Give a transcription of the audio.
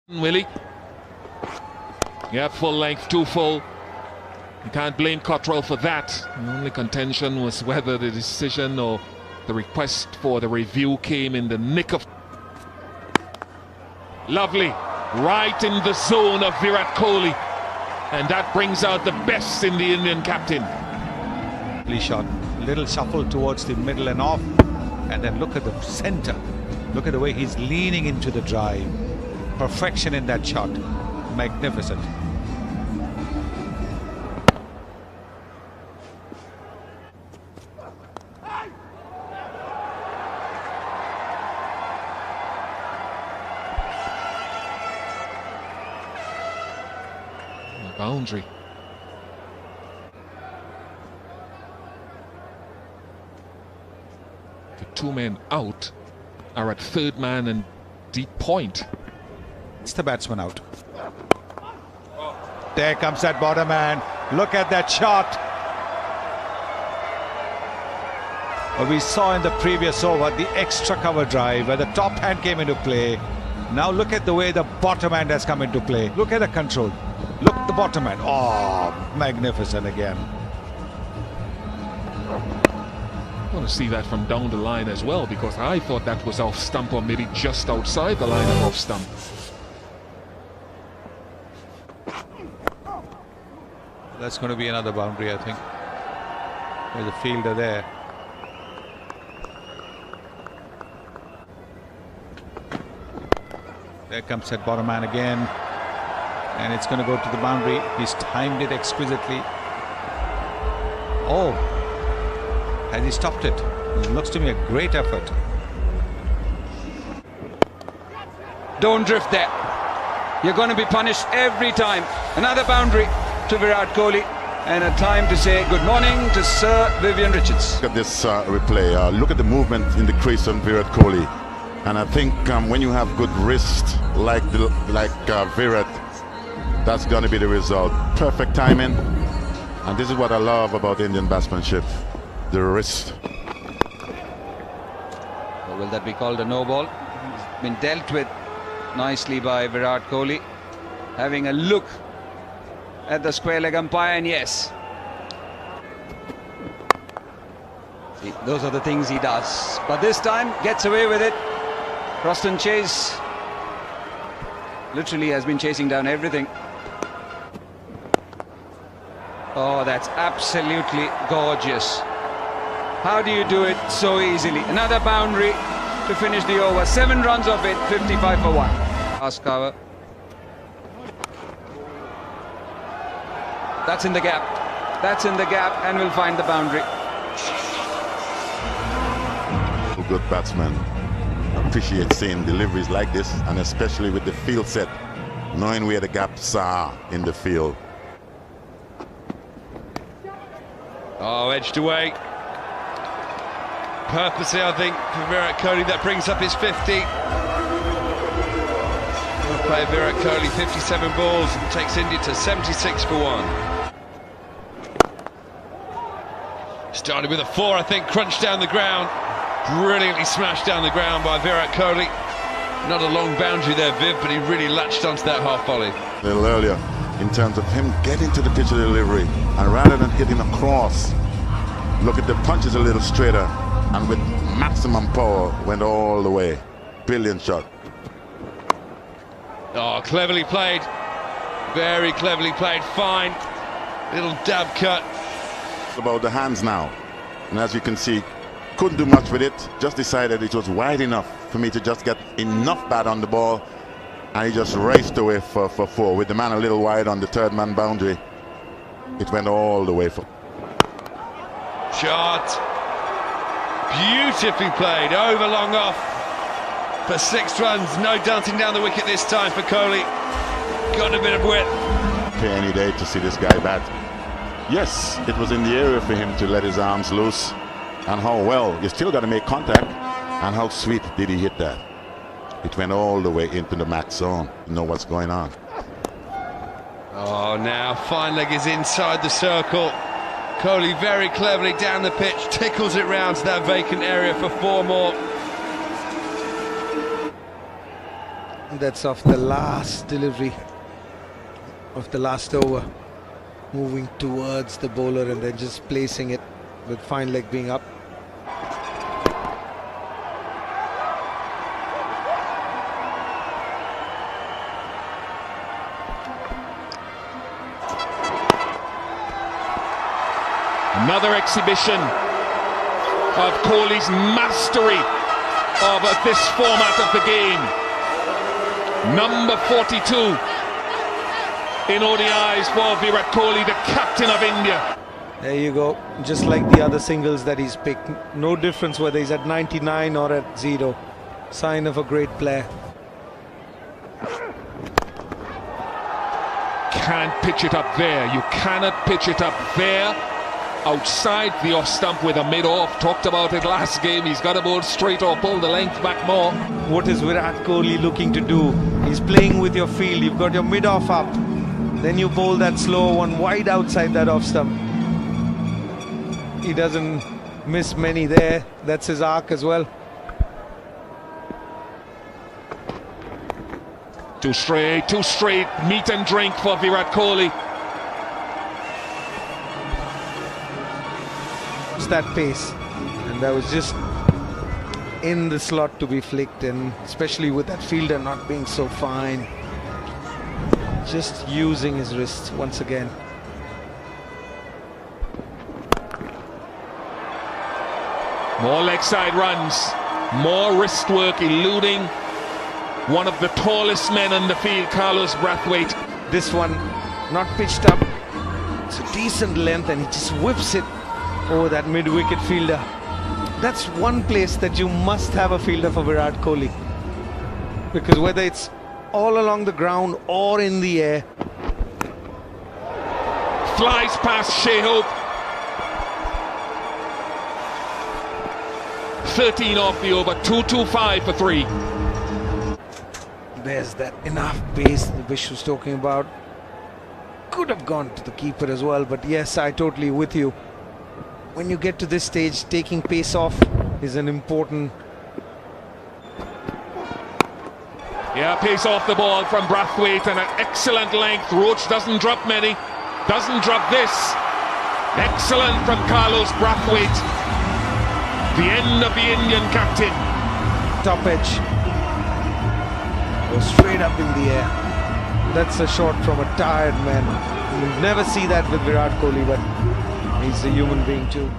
Willie. Yeah, full length, too full. You can't blame Cottrell for that. The only contention was whether the decision or the request for the review came in the nick of... Lovely. Right in the zone of Virat Kohli. And that brings out the best in the Indian captain. Shot. Little shuffle towards the middle and off. And then look at the center. Look at the way he's leaning into the drive. Perfection in that shot. Magnificent. Boundary. The two men out are at third man and deep point. It's the batsman out. There comes that bottom man. Look at that shot. We saw in the previous over the extra cover drive where the top hand came into play. Now look at the way the bottom hand has come into play. Look at the control. Look at the bottom hand. Oh, magnificent again. I want to see that from down the line as well, because I thought that was off stump or maybe just outside the line of off stump. That's going to be another boundary, I think. There's a fielder there. There comes that bottom man again. And it's going to go to the boundary. He's timed it exquisitely. Oh, has he stopped it? It looks to me a great effort. Don't drift there. You're going to be punished every time. Another boundary to Virat Kohli, and a time to say good morning to Sir Vivian Richards. Look at this replay. Look at the movement in the crease on Virat Kohli, and I think when you have good wrist like Virat, that's going to be the result. Perfect timing, and this is what I love about Indian batsmanship: the wrist. Or will that be called a no ball? Been dealt with nicely by Virat Kohli, having a look at the square leg umpire, and yes, see, those are the things he does, but this time gets away with it. Croston Chase literally has been chasing down everything. Oh, that's absolutely gorgeous. How do you do it so easily? Another boundary to finish the over. 7 runs of it, 55 for 1. Last cover. That's in the gap. That's in the gap, and we'll find the boundary. Good batsman appreciate seeing deliveries like this, and especially with the field set, knowing where the gaps are in the field. Oh, edged away. Purposely, I think, for Virat Kohli. That brings up his 50. Well played, Virat Kohli, 57 balls, takes India to 76 for 1. Started with a 4, I think, crunched down the ground. Brilliantly smashed down the ground by Virat Kohli. Not a long boundary there, Viv, but he really latched onto that half volley. A little earlier, in terms of him getting to the pitch of delivery, and rather than hitting across, look at the punches a little straighter, and with maximum power, went all the way. Brilliant shot. Oh, cleverly played. Very cleverly played. Fine. Little dab cut. About the hands now, and as you can see, couldn't do much with it. Just decided it was wide enough for me to just get enough bat on the ball, and he just raced away for 4 with the man a little wide on the third man boundary. It went all the way for Shot. Beautifully played. Over long off for 6 runs. No dancing down the wicket this time for Kohli. Got a bit of width. pay any day to see this guy bat. Yes, it was in the area for him to let his arms loose, and how well, you still got to make contact, and how sweet did he hit that. It went all the way into the match zone. You know what's going on. Oh, now fine leg is inside the circle. Kohli very cleverly down the pitch, tickles it round to that vacant area for 4 more. That's off the last delivery of the last over, moving towards the bowler and then just placing it with fine leg being up. Another exhibition of Kohli's mastery of this format of the game. Number 42 in ODIs for Virat Kohli, the captain of India. There you go, just like the other singles that he's picked. No difference whether he's at 99 or at 0. Sign of a great player. Can't pitch it up there. You cannot pitch it up there. Outside the off stump with a mid-off. Talked about it last game. He's got to bowl straight or pull the length back more. What is Virat Kohli looking to do? He's playing with your field. You've got your mid-off up. Then you bowl that slow one wide outside that off stump. He doesn't miss many there. That's his arc as well. Too straight, meat and drink for Virat Kohli. That pace, and that was just in the slot to be flicked, and especially with that fielder not being so fine, just using his wrists once again. More leg side runs, more wrist work, eluding one of the tallest men in the field, Carlos Brathwaite. This one not pitched up, it's a decent length, and he just whips it over that mid-wicket fielder. That's one place that you must have a fielder for Virat Kohli, because whether it's all along the ground or in the air. Flies past Shea Hope. 13 off the over, 225 for 3. There's that enough pace that Vish was talking about. Could have gone to the keeper as well, but yes, I totally with you. When you get to this stage, taking pace off is an important... Yeah, pace off the ball from Brathwaite and an excellent length. Roach doesn't drop many, doesn't drop this. Excellent from Carlos Brathwaite. The end of the Indian captain. Top edge. Goes straight up in the air. That's a shot from a tired man. You never see that with Virat Kohli, but he's a human being too.